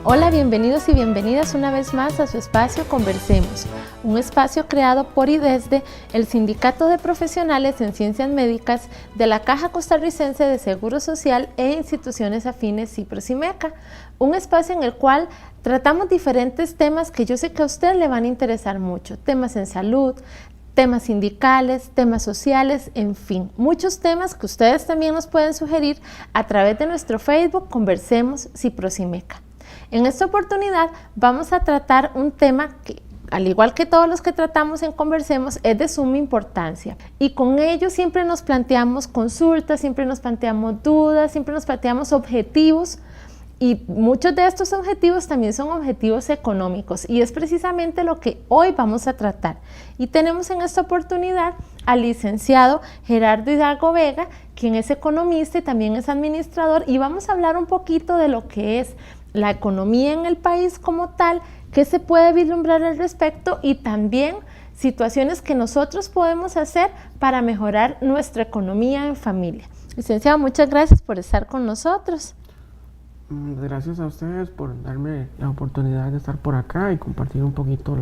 Hola, bienvenidos y bienvenidas una vez más a su espacio Conversemos, un espacio creado por y desde el Sindicato de Profesionales en Ciencias Médicas de la Caja Costarricense de Seguro Social e instituciones afines CIPROS y MECA, un espacio en el cual tratamos diferentes temas que yo sé que a usted le van a interesar mucho, temas en salud, temas sindicales, temas sociales, en fin, muchos temas que ustedes también nos pueden sugerir a través de nuestro Facebook Conversemos CIPROS y MECA. En esta oportunidad vamos a tratar un tema que, al igual que todos los que tratamos en Conversemos, es de suma importancia y con ello siempre nos planteamos consultas, siempre nos planteamos dudas, siempre nos planteamos objetivos y muchos de estos objetivos también son objetivos económicos y es precisamente lo que hoy vamos a tratar. Y tenemos en esta oportunidad al licenciado Gerardo Hidalgo Vega, quien es economista y también es administrador, y vamos a hablar un poquito de lo que es la economía en el país como tal, qué se puede vislumbrar al respecto y también situaciones que nosotros podemos hacer para mejorar nuestra economía en familia. Licenciado, muchas gracias por estar con nosotros. Gracias a ustedes por darme la oportunidad de estar por acá y compartir un poquito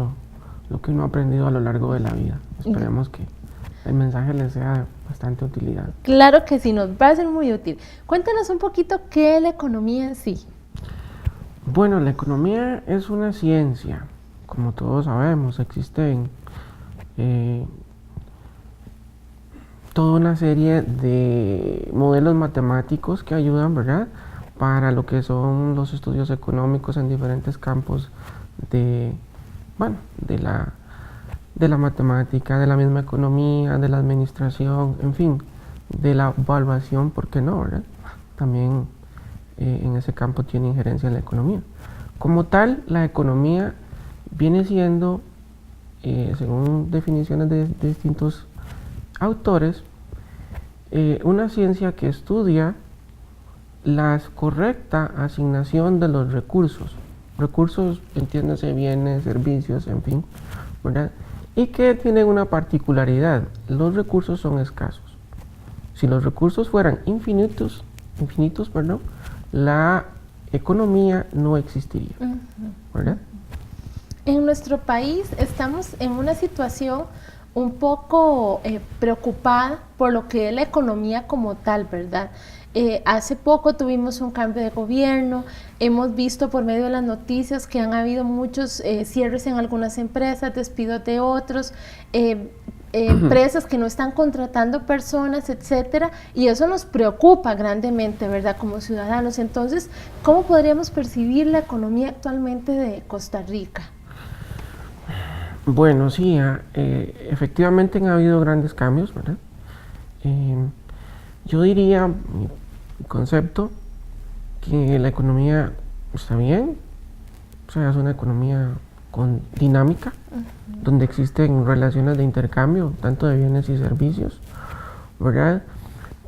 lo que uno ha aprendido a lo largo de la vida. Esperemos que el mensaje les sea de bastante utilidad. Claro que sí, nos va a ser muy útil. Cuéntanos un poquito qué es la economía en sí. Bueno, la economía es una ciencia, como todos sabemos, existen toda una serie de modelos matemáticos que ayudan, ¿verdad?, para lo que son los estudios económicos en diferentes campos de la matemática, de la misma economía, de la administración, en fin, de la evaluación, ¿por qué no?, ¿verdad? También en ese campo tiene injerencia en la economía. Como tal, la economía viene siendo, según definiciones de distintos autores, una ciencia que estudia la correcta asignación de los recursos. Recursos, entiéndase, bienes, servicios, en fin, ¿verdad? Y que tienen una particularidad: los recursos son escasos. Si los recursos fueran infinitos, la economía no existiría, ¿verdad? En nuestro país estamos en una situación un poco preocupada por lo que es la economía como tal, ¿verdad? Hace poco tuvimos un cambio de gobierno, hemos visto por medio de las noticias que han habido muchos cierres en algunas empresas, despidos de otros, empresas que no están contratando personas, etcétera, y eso nos preocupa grandemente, ¿verdad?, como ciudadanos. Entonces, ¿cómo podríamos percibir la economía actualmente de Costa Rica? Bueno, sí, efectivamente han habido grandes cambios, ¿verdad? Yo diría, mi concepto, que la economía está bien, o sea, es una economía con dinámica, donde existen relaciones de intercambio, tanto de bienes y servicios, ¿verdad?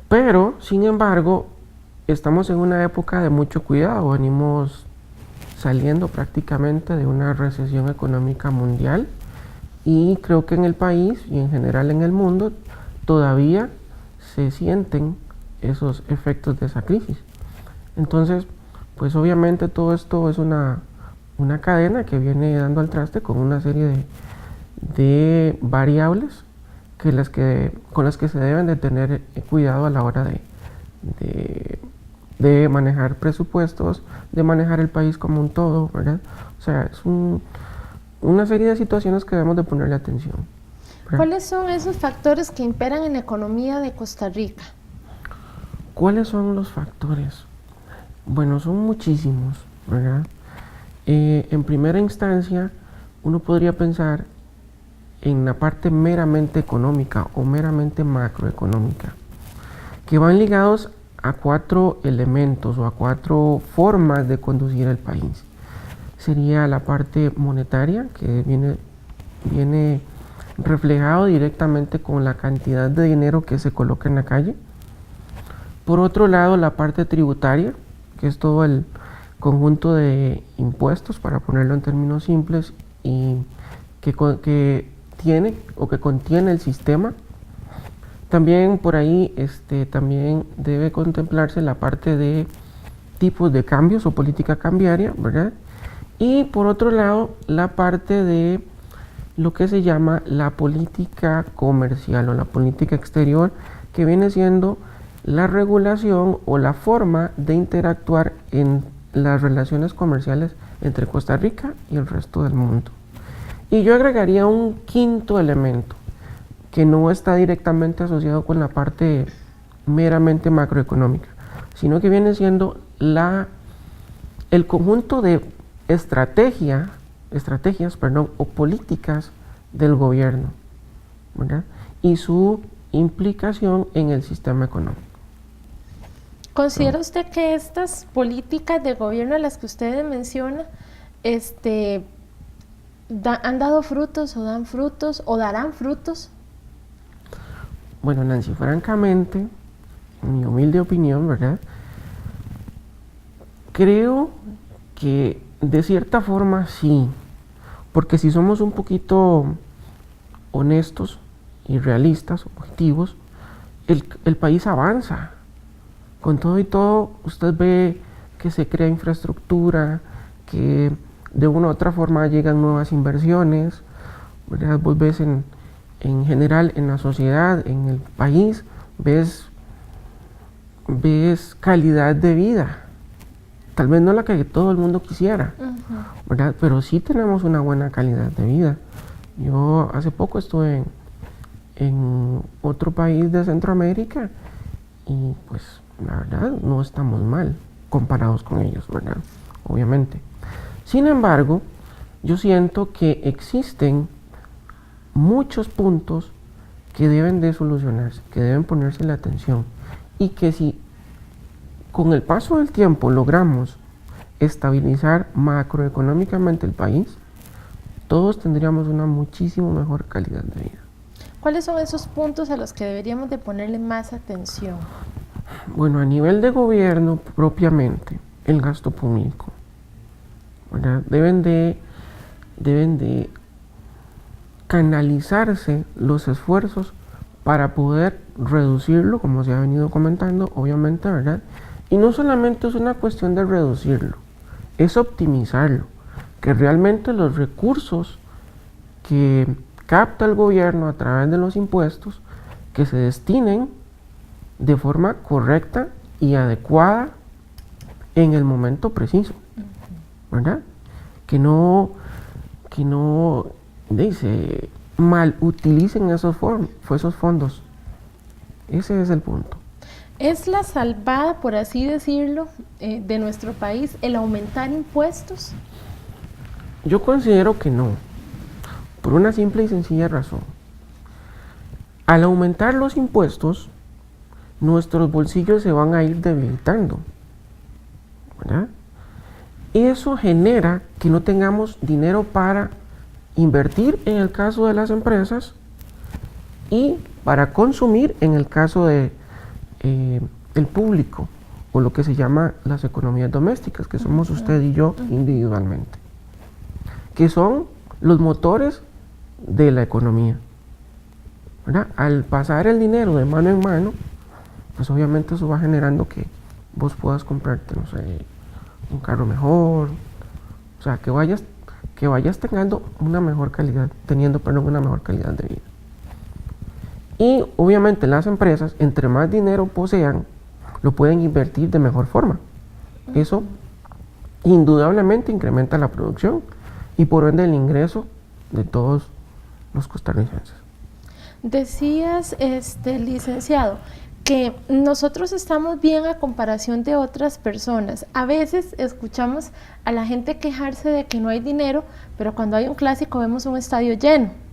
Pero, sin embargo, estamos en una época de mucho cuidado, venimos saliendo prácticamente de una recesión económica mundial y creo que en el país y en general en el mundo todavía se sienten esos efectos de esa crisis. Entonces, pues obviamente todo esto es una cadena que viene dando al traste con una serie de variables con las que se deben de tener cuidado a la hora de manejar presupuestos, de manejar el país como un todo, ¿verdad? O sea, es una serie de situaciones que debemos de ponerle atención, ¿verdad? ¿Cuáles son esos factores que imperan en la economía de Costa Rica? ¿Cuáles son los factores? Bueno, son muchísimos, ¿verdad? En primera instancia, uno podría pensar en la parte meramente económica o meramente macroeconómica, que van ligados a 4 elementos o a 4 formas de conducir el país. Sería la parte monetaria, que viene reflejado directamente con la cantidad de dinero que se coloca en la calle. Por otro lado, la parte tributaria, que es todo el conjunto de impuestos, para ponerlo en términos simples, y que tiene o que contiene el sistema. También por ahí también debe contemplarse la parte de tipos de cambios o política cambiaria, ¿verdad? Y por otro lado, la parte de lo que se llama la política comercial o la política exterior, que viene siendo la regulación o la forma de interactuar en las relaciones comerciales entre Costa Rica y el resto del mundo. Y yo agregaría un quinto elemento que no está directamente asociado con la parte meramente macroeconómica, sino que viene siendo el conjunto de estrategias o políticas del gobierno, ¿verdad? Y su implicación en el sistema económico. ¿Considera usted que estas políticas de gobierno a las que usted menciona han dado frutos o dan frutos o darán frutos? Bueno, Nancy, francamente, en mi humilde opinión, ¿verdad? Creo que de cierta forma sí, porque si somos un poquito honestos y realistas, objetivos, el país avanza. Con todo y todo, usted ve que se crea infraestructura, que de una u otra forma llegan nuevas inversiones, ¿verdad? Vos ves en general en la sociedad, en el país, ves calidad de vida. Tal vez no la que todo el mundo quisiera, ¿verdad? Pero sí tenemos una buena calidad de vida. Yo hace poco estuve en otro país de Centroamérica y pues la verdad no estamos mal comparados con ellos, ¿verdad? Obviamente. Sin embargo, yo siento que existen muchos puntos que deben de solucionarse, que deben ponerse la atención y que si con el paso del tiempo logramos estabilizar macroeconómicamente el país, todos tendríamos una muchísimo mejor calidad de vida. ¿Cuáles son esos puntos a los que deberíamos de ponerle más atención? Bueno, a nivel de gobierno propiamente, el gasto público, ¿verdad? Deben de canalizarse los esfuerzos para poder reducirlo, como se ha venido comentando, obviamente, ¿verdad? Y no solamente es una cuestión de reducirlo, es optimizarlo, que realmente los recursos que capta el gobierno a través de los impuestos, que se destinen de forma correcta y adecuada en el momento preciso, ¿verdad? Que no se mal utilicen esos fondos. Ese es el punto. ¿Es la salvada, por así decirlo, de nuestro país el aumentar impuestos? Yo considero que no, por una simple y sencilla razón. Al aumentar los impuestos, nuestros bolsillos se van a ir debilitando, ¿verdad? Eso genera que no tengamos dinero para invertir en el caso de las empresas y para consumir en el caso de el público, o lo que se llama las economías domésticas, que somos usted y yo individualmente, que son los motores de la economía, ¿verdad? Al pasar el dinero de mano en mano, pues obviamente eso va generando que vos puedas comprarte, no sé, un carro mejor, o sea, que vayas teniendo una mejor calidad de vida. Y obviamente las empresas, entre más dinero posean, lo pueden invertir de mejor forma. Eso indudablemente incrementa la producción y por ende el ingreso de todos los costarricenses. Decías, licenciado, que nosotros estamos bien a comparación de otras personas. A veces escuchamos a la gente quejarse de que no hay dinero, pero cuando hay un clásico vemos un estadio lleno.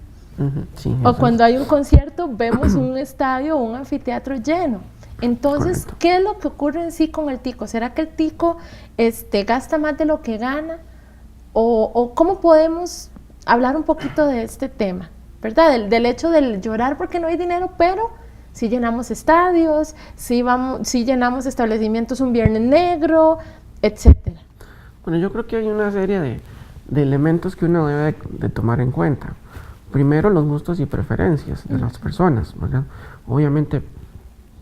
Sí, o cuando hay un concierto vemos un estadio o un anfiteatro lleno. Entonces, correcto. ¿Qué es lo que ocurre en sí con el tico? ¿Será que el tico gasta más de lo que gana? ¿O cómo podemos hablar un poquito de este tema? ¿Verdad? Del hecho del llorar porque no hay dinero, pero si llenamos estadios, si llenamos establecimientos un viernes negro, etcétera. Bueno, yo creo que hay una serie de elementos que uno debe de tomar en cuenta. Primero, los gustos y preferencias de las personas, ¿verdad? Obviamente,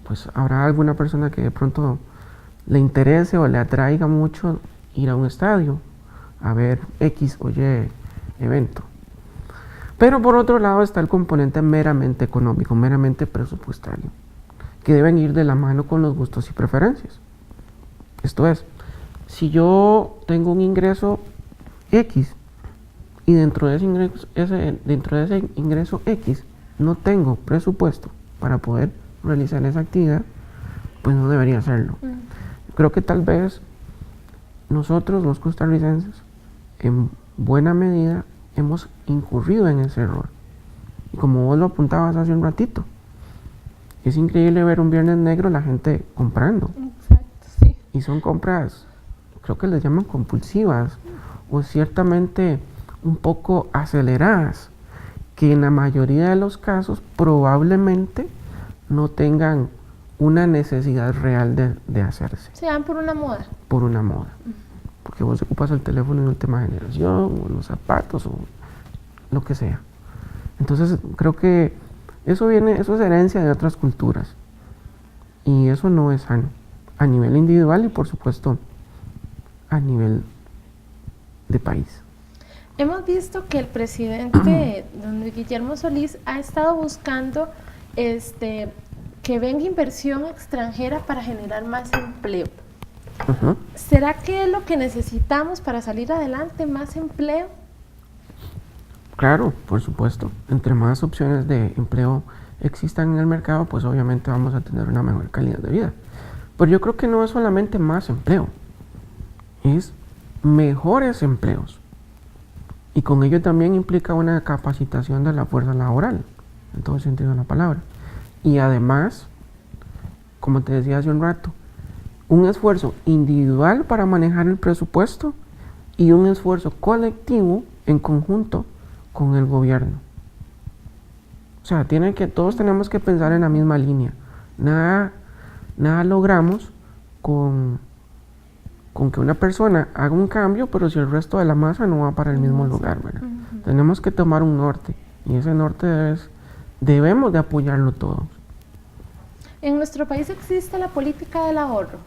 pues habrá alguna persona que de pronto le interese o le atraiga mucho ir a un estadio. a ver X o Y evento. Pero por otro lado está el componente meramente económico, meramente presupuestario, que deben ir de la mano con los gustos y preferencias. Esto es, si yo tengo un ingreso X y dentro de ese ingreso X no tengo presupuesto para poder realizar esa actividad, pues no debería hacerlo. Creo que tal vez nosotros, los costarricenses, en buena medida hemos incurrido en ese error. Y como vos lo apuntabas hace un ratito, es increíble ver un viernes negro la gente comprando. Exacto, sí. Y son compras, creo que les llaman compulsivas, o ciertamente un poco aceleradas, que en la mayoría de los casos probablemente no tengan una necesidad real de hacerse. Se dan por una moda. Por una moda. Porque vos ocupas el teléfono en última generación, o los zapatos, o lo que sea. Entonces creo que eso es herencia de otras culturas. Y eso no es sano. A nivel individual y por supuesto a nivel de país. Hemos visto que el presidente, don Luis Guillermo Solís, ha estado buscando que venga inversión extranjera para generar más empleo. ¿Será que es lo que necesitamos para salir adelante, más empleo? Claro, por supuesto. Entre más opciones de empleo existan en el mercado, pues obviamente vamos a tener una mejor calidad de vida. Pero yo creo que no es solamente más empleo, es mejores empleos. Y con ello también implica una capacitación de la fuerza laboral, en todo el sentido de la palabra. Y además, como te decía hace un rato, un esfuerzo individual para manejar el presupuesto y un esfuerzo colectivo en conjunto con el gobierno. O sea, todos tenemos que pensar en la misma línea. Nada logramos con que una persona haga un cambio, pero si el resto de la masa no va para el mismo lugar, ¿verdad? Tenemos que tomar un norte, y ese norte debemos de apoyarlo todos. ¿En nuestro país existe la política del ahorro?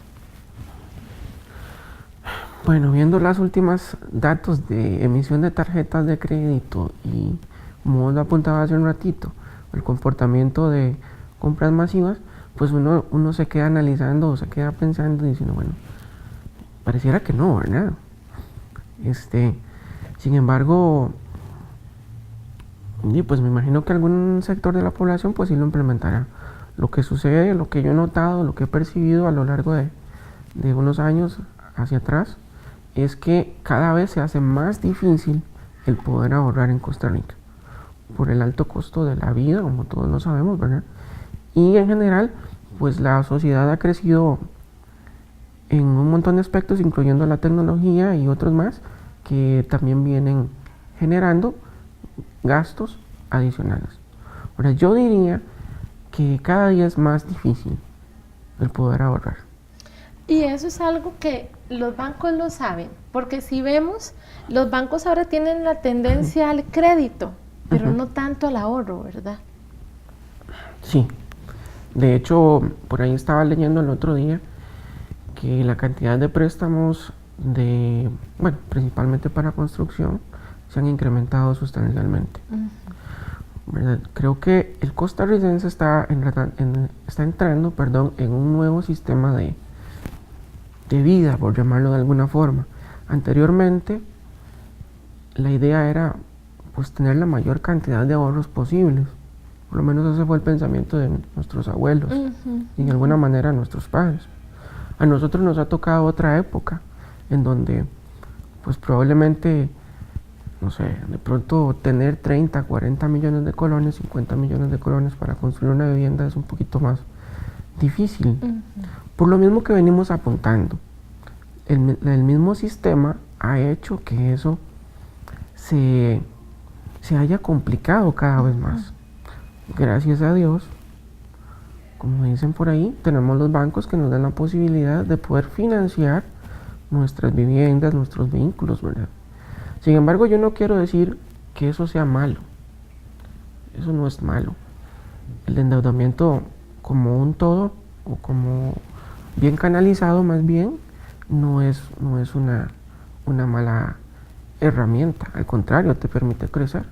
Bueno, viendo los últimos datos de emisión de tarjetas de crédito y, como vos lo apuntabas hace un ratito, el comportamiento de compras masivas, pues uno se queda analizando o se queda pensando y diciendo, bueno, pareciera que no, ¿verdad? Sin embargo, pues me imagino que algún sector de la población pues sí lo implementará. Lo que sucede, lo que yo he notado, lo que he percibido a lo largo de unos años hacia atrás, es que cada vez se hace más difícil el poder ahorrar en Costa Rica por el alto costo de la vida, como todos lo sabemos, ¿verdad? Y en general, pues la sociedad ha crecido en un montón de aspectos, incluyendo la tecnología y otros más, que también vienen generando gastos adicionales. Ahora, yo diría que cada día es más difícil el poder ahorrar. Y eso es algo que los bancos lo saben, porque si vemos, los bancos ahora tienen la tendencia al crédito, pero no tanto al ahorro, ¿verdad? Sí. De hecho, por ahí estaba leyendo el otro día que la cantidad de préstamos principalmente para construcción, se han incrementado sustancialmente. ¿Verdad? Creo que el costarricense está entrando en un nuevo sistema de vida, por llamarlo de alguna forma. Anteriormente, la idea era pues tener la mayor cantidad de ahorros posibles. Por lo menos ese fue el pensamiento de nuestros abuelos y de alguna manera nuestros padres. A nosotros nos ha tocado otra época en donde pues probablemente, no sé, de pronto tener 30, 40 millones de colones, 50 millones de colones para construir una vivienda es un poquito más difícil. Por lo mismo que venimos apuntando, el mismo sistema ha hecho que eso se haya complicado cada vez más. Gracias a Dios, como dicen por ahí, tenemos los bancos que nos dan la posibilidad de poder financiar nuestras viviendas, nuestros vehículos, ¿verdad? Sin embargo, yo no quiero decir que eso sea malo. Eso no es malo. El endeudamiento como un todo, o como bien canalizado más bien, no es una mala herramienta, al contrario, te permite crecer.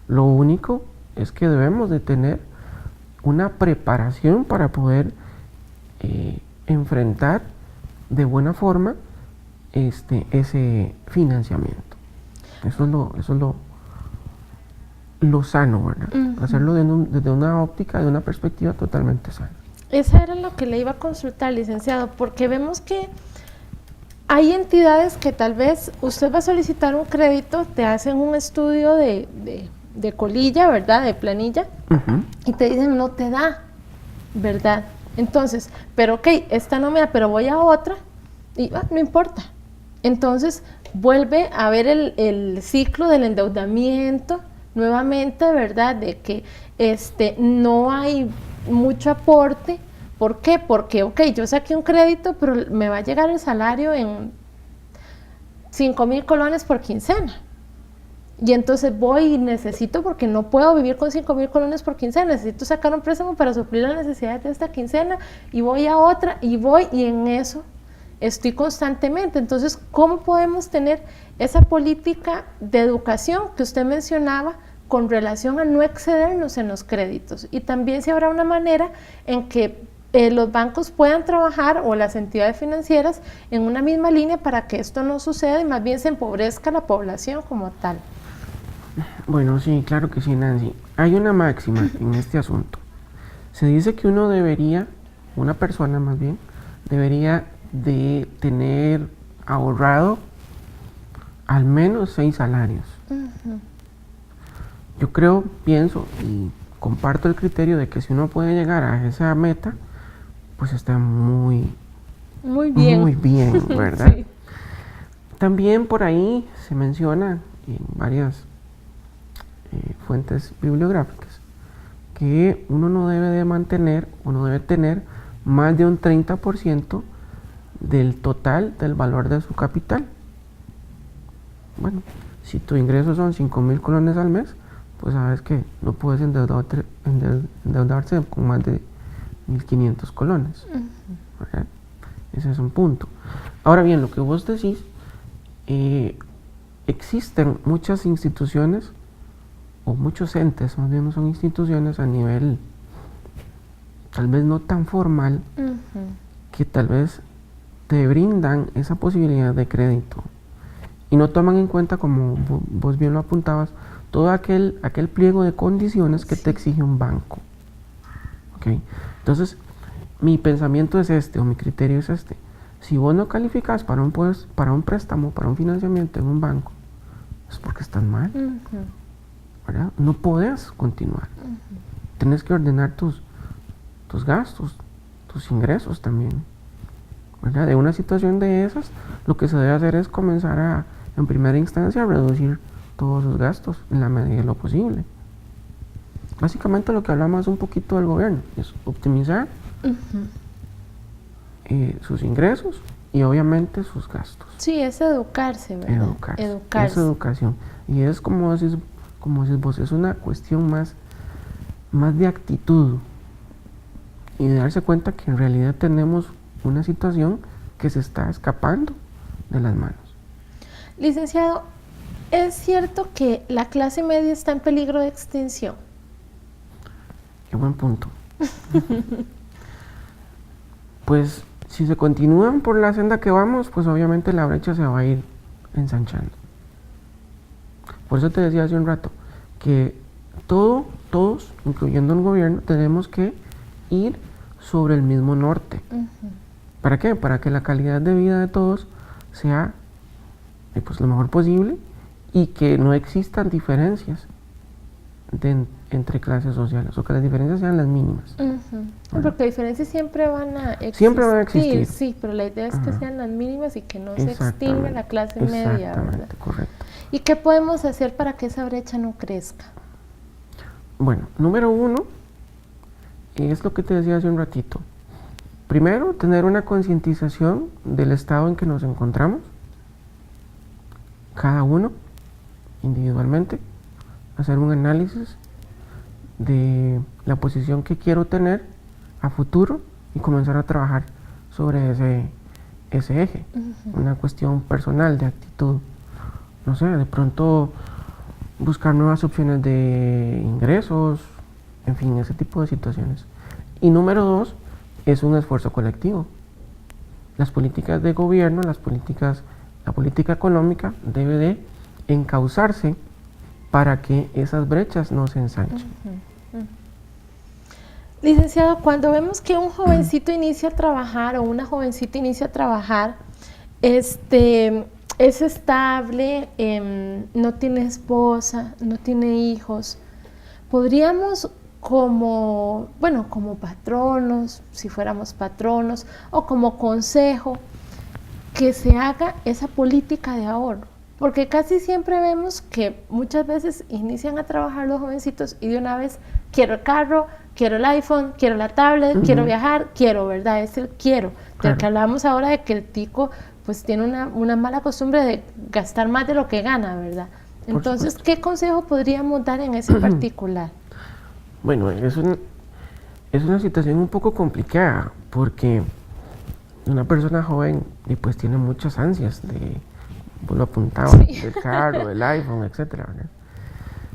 Lo único es que debemos de tener una preparación para poder enfrentar de buena forma ese financiamiento. Eso es lo sano, ¿verdad? Hacerlo desde una óptica, de una perspectiva totalmente sana. Esa era lo que le iba a consultar, licenciado, porque vemos que hay entidades que tal vez usted va a solicitar un crédito, te hacen un estudio de colilla, ¿verdad? De planilla, y te dicen no te da, ¿verdad? Entonces, pero ok, esta no me da, pero voy a otra, y no importa. Entonces, vuelve a ver el ciclo del endeudamiento, nuevamente, ¿verdad? De que no hay mucho aporte. ¿Por qué? Porque, ok, yo saqué un crédito, pero me va a llegar el salario en 5,000 colones por quincena. Y entonces voy y necesito, porque no puedo vivir con 5,000 colones por quincena, necesito sacar un préstamo para suplir las necesidades de esta quincena, y voy a otra, y en eso estoy constantemente. Entonces, ¿cómo podemos tener esa política de educación que usted mencionaba con relación a no excedernos en los créditos? Y también si habrá una manera en que los bancos puedan trabajar, o las entidades financieras, en una misma línea para que esto no suceda y más bien se empobrezca la población como tal. Bueno, sí, claro que sí, Nancy. Hay una máxima en este asunto. Se dice que una persona más bien, debería de tener ahorrado al menos 6 salarios. Yo pienso y comparto el criterio de que si uno puede llegar a esa meta, pues está muy bien, ¿verdad? Sí. También por ahí se menciona en varias fuentes bibliográficas que uno no debe tener más de un 30% del total del valor de su capital. Bueno, si tu ingreso son 5,000 colones al mes, pues sabes que no puedes endeudarse con más de 1,500 colones. ¿Verdad? Ese es un punto. Ahora bien, lo que vos decís, existen muchas instituciones, o muchos entes, más bien no son instituciones, a nivel tal vez no tan formal, que tal vez te brindan esa posibilidad de crédito y no toman en cuenta, como vos bien lo apuntabas, todo aquel pliego de condiciones que te exige un banco. ¿Okay? Entonces, mi pensamiento es o mi criterio es si vos no calificas para un préstamo, para un financiamiento en un banco, es porque estás mal, ¿verdad? No podés continuar. Tienes que ordenar tus gastos, tus ingresos también, ¿verdad? De una situación de esas, lo que se debe hacer es comenzar en primera instancia, a reducir todos los gastos en la medida de lo posible. Básicamente lo que hablamos un poquito del gobierno es optimizar sus ingresos y obviamente sus gastos. Sí, es educarse, ¿verdad? Educarse. Es educación. Y es como decís vos, es una cuestión más de actitud y de darse cuenta que en realidad tenemos una situación que se está escapando de las manos. Licenciado, ¿es cierto que la clase media está en peligro de extinción? Qué buen punto. Pues si se continúan por la senda que vamos, pues obviamente la brecha se va a ir ensanchando. Por eso te decía hace un rato que todos, incluyendo el gobierno, tenemos que ir sobre el mismo norte. ¿Para qué? Para que la calidad de vida de todos sea lo mejor posible y que no existan diferencias entre clases sociales, o que las diferencias sean las mínimas. Porque diferencias siempre van a existir. Siempre van a existir. Sí, pero la idea es que sean las mínimas y que no se extinga la clase media, ¿verdad? Correcto. ¿Y qué podemos hacer para que esa brecha no crezca? Bueno, número 1 es lo que te decía hace un ratito. Primero, tener una concientización del estado en que nos encontramos, cada uno individualmente, hacer un análisis de la posición que quiero tener a futuro y comenzar a trabajar sobre ese eje. Una cuestión personal de actitud. no sé, de pronto buscar nuevas opciones de ingresos, en fin, ese tipo de situaciones. Y número 2, es un esfuerzo colectivo. Las políticas de gobierno, la política económica debe de encauzarse para que esas brechas no se ensanchen. Licenciado, cuando vemos que un jovencito inicia a trabajar o una jovencita inicia a trabajar, es estable, no tiene esposa, no tiene hijos, podríamos como patronos, si fuéramos patronos, o como consejo, que se haga esa política de ahorro. Porque casi siempre vemos que muchas veces inician a trabajar los jovencitos y de una vez quiero el carro, quiero el iPhone, quiero la tablet, quiero viajar, ¿verdad? Es el quiero. Del que hablábamos ahora de que el tico pues tiene una mala costumbre de gastar más de lo que gana, ¿verdad? Entonces, ¿qué consejo podríamos dar en ese particular? Bueno, es una situación un poco complicada porque una persona joven y pues tiene muchas ansias de, pues lo apuntaba, del carro, del iPhone, etcétera, ¿verdad?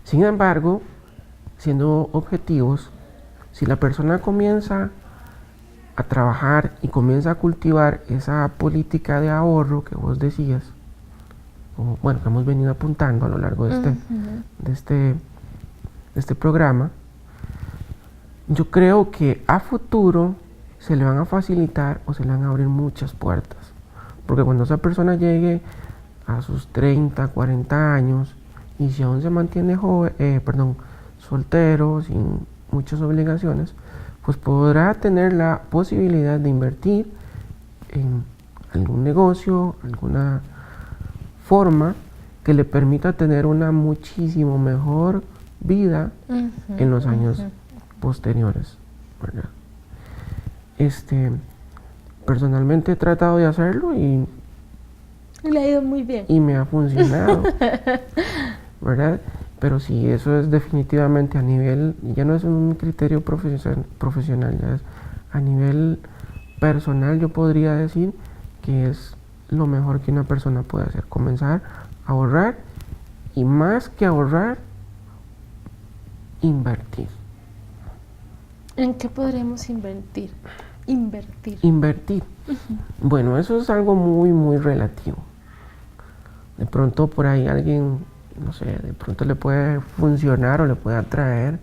Sin embargo, siendo objetivos, si la persona comienza a trabajar y comienza a cultivar esa política de ahorro que vos decías, o bueno, que hemos venido apuntando a lo largo de este programa, yo creo que a futuro se le van a facilitar o se le van a abrir muchas puertas. Porque cuando esa persona llegue a sus 30, 40 años y si aún se mantiene soltero, sin muchas obligaciones, pues podrá tener la posibilidad de invertir en algún negocio, alguna forma que le permita tener una muchísimo mejor vida en los años posteriores, ¿verdad? Personalmente he tratado de hacerlo y le ha ido muy bien y me ha funcionado, ¿verdad? Pero sí, eso es definitivamente a nivel, ya no es un criterio profesional, ya es a nivel personal. Yo podría decir que es lo mejor que una persona puede hacer, comenzar a ahorrar y más que ahorrar, invertir. ¿En qué podremos invertir? Invertir. Bueno, eso es algo muy, muy relativo. De pronto por ahí alguien, no sé, de pronto le puede funcionar o le puede atraer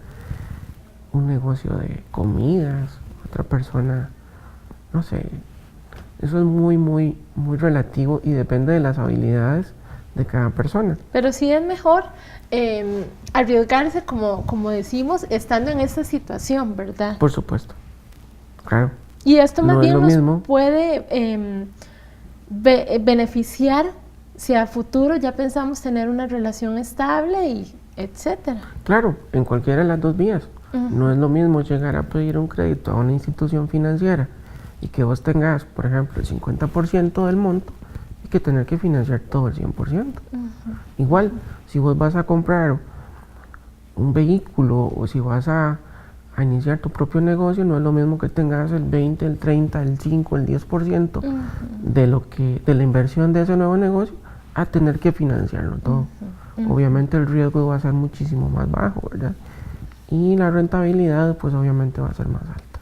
un negocio de comidas, otra persona, no sé. Eso es muy, muy, muy relativo y depende de las habilidades de cada persona. Pero sí es mejor arriesgarse, como decimos, estando en esta situación, ¿verdad? Por supuesto, claro. Y esto más bien nos puede beneficiar si a futuro ya pensamos tener una relación estable y etcétera. Claro, en cualquiera de las dos vías. No es lo mismo llegar a pedir un crédito a una institución financiera y que vos tengas, por ejemplo, el 50% del monto y que tener que financiar todo el 100%. Igual, si vos vas a comprar un vehículo o si vas a iniciar tu propio negocio, no es lo mismo que tengas el 20, el 30, el 5, el 10% de la inversión de ese nuevo negocio a tener que financiarlo todo. Obviamente el riesgo va a ser muchísimo más bajo, ¿verdad? Y la rentabilidad pues obviamente va a ser más alta.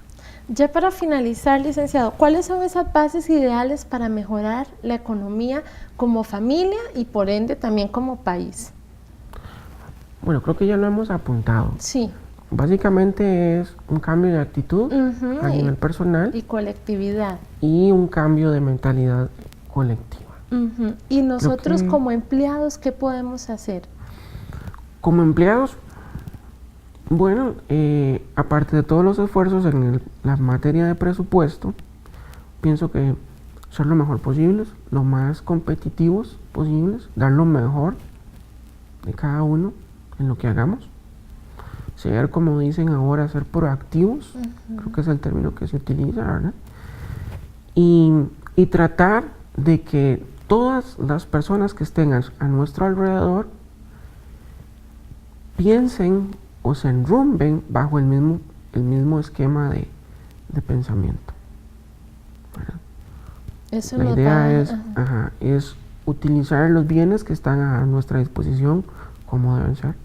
Ya para finalizar, licenciado, ¿cuáles son esas bases ideales para mejorar la economía como familia y por ende también como país? Bueno, creo que ya lo hemos apuntado. Sí. Básicamente es un cambio de actitud a nivel personal y colectividad. Y un cambio de mentalidad colectiva. ¿Y nosotros como empleados qué podemos hacer? Como empleados, bueno, aparte de todos los esfuerzos en la materia de presupuesto, pienso que ser lo mejor posibles, lo más competitivos posibles, dar lo mejor de cada uno en lo que hagamos. Ser, como dicen ahora, ser proactivos, creo que es el término que se utiliza, ¿verdad? Y tratar de que todas las personas que estén a nuestro alrededor piensen o se enrumben bajo el mismo esquema de pensamiento, ¿verdad? Eso la idea es utilizar los bienes que están a nuestra disposición como deben ser.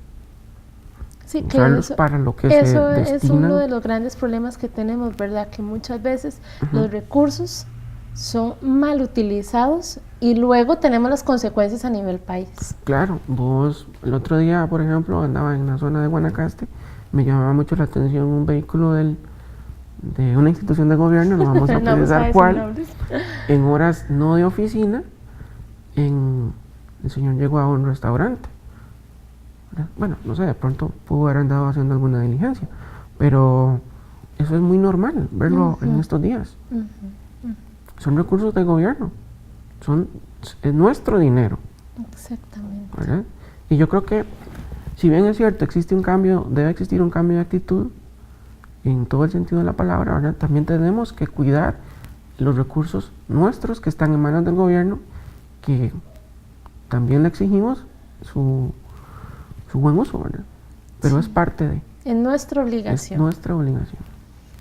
Sí, que usarlos para lo que eso se es destinan. uno de los grandes problemas que tenemos, ¿verdad? Que muchas veces los recursos son mal utilizados y luego tenemos las consecuencias a nivel país. Claro, vos el otro día, por ejemplo, andaba en la zona de Guanacaste, me llamaba mucho la atención un vehículo de una institución de gobierno, no vamos a precisar cuál, en horas no de oficina, el señor llegó a un restaurante. Bueno, no sé, de pronto pudo haber andado haciendo alguna diligencia, pero eso es muy normal verlo en estos días. Son recursos del gobierno, es nuestro dinero. Exactamente. ¿Verdad? Y yo creo que, si bien es cierto, debe existir un cambio de actitud en todo el sentido de la palabra, ¿verdad? También tenemos que cuidar los recursos nuestros que están en manos del gobierno, que también le exigimos su buen uso, ¿verdad? Pero es parte de... Es nuestra obligación. Es nuestra obligación.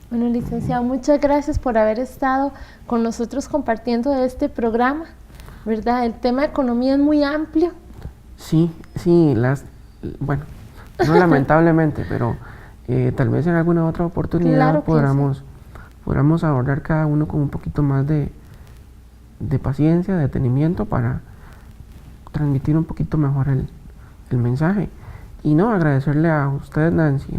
Bueno, licenciado, muchas gracias por haber estado con nosotros compartiendo este programa, ¿verdad? El tema de economía es muy amplio. Sí, bueno, no lamentablemente, pero tal vez en alguna otra oportunidad podamos abordar cada uno con un poquito más de paciencia, de detenimiento para transmitir un poquito mejor el mensaje. Y no, agradecerle a usted, Nancy,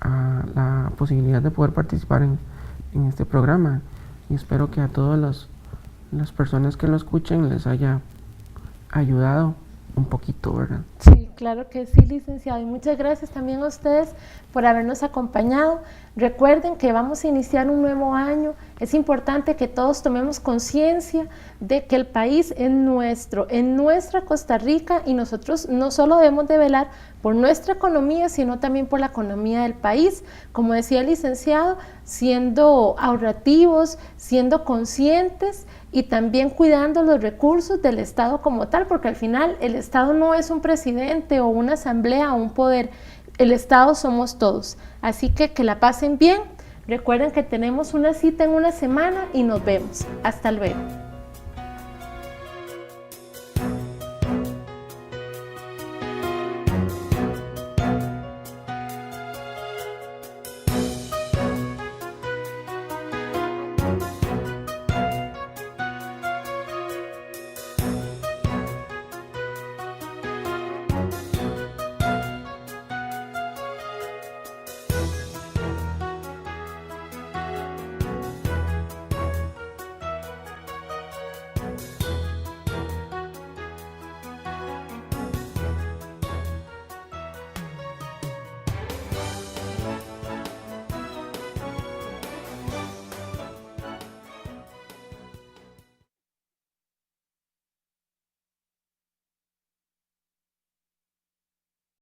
a la posibilidad de poder participar en este programa, y espero que a todas las personas que lo escuchen les haya ayudado un poquito, ¿verdad? Sí, claro que sí, licenciado, y muchas gracias también a ustedes por habernos acompañado. Recuerden que vamos a iniciar un nuevo año. Es importante que todos tomemos conciencia de que el país es nuestro, en nuestra Costa Rica, y nosotros no solo debemos de velar por nuestra economía, sino también por la economía del país. Como decía el licenciado, siendo ahorrativos, siendo conscientes y también cuidando los recursos del Estado como tal, porque al final el Estado no es un presidente o una asamblea o un poder. El Estado somos todos. Así que la pasen bien. Recuerden que tenemos una cita en una semana y nos vemos. Hasta luego.